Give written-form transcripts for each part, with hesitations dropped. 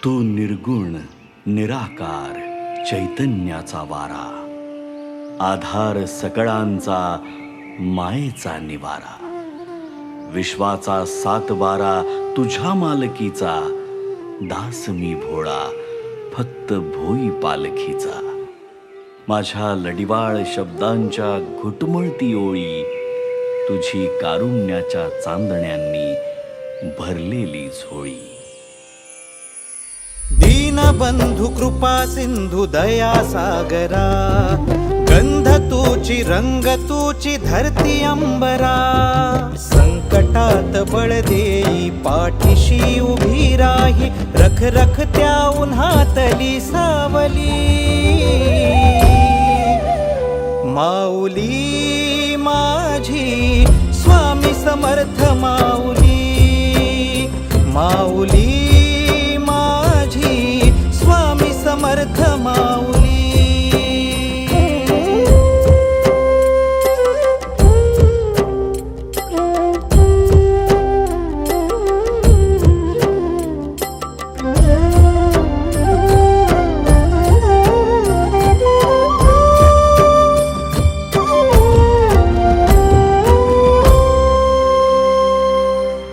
तू निर्गुण निराकार चैतन्याचा वारा, आधार सकळांचा मायेचा निवारा, विश्वाचा सातबारा तुझ्या मालकीचा, दास मी भोळा फक्त भोई पालखीचा. माझ्या लडिवाळ शब्दांच्या घुटमळती ओळी, तुझी कारुण्याच्या चांदण्यांनी भरलेली झोळी. दीनबंधु कृपा सिंधु दया सागरा, गंध तूची रंग तूची धरती अंबरा. संकटात बळ देई पाठीशी उभी राही, रख रख त्या उन्हातली सावली. माऊली माझी स्वामी समर्थ माऊली, माऊली माझी स्वामी समर्थ माऊली.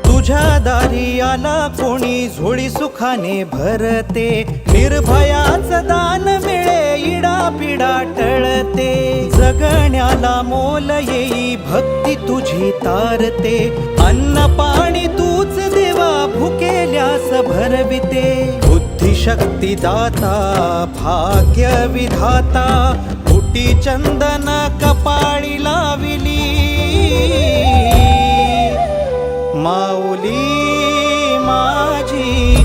तुझ्या दारी आला कोणी झोळी सुखाने भरते, निर्भयाच दान मिळे इडा पिडा टळते. जगण्याला मोल येई भक्ती तुझी तारते, अन्न पाणी तूच देवा भुकेल्यास भरविते. बुद्धी शक्ती दाता भाग्य विधाता, फुटी चंदन कपाळी लाविली. माऊली माझी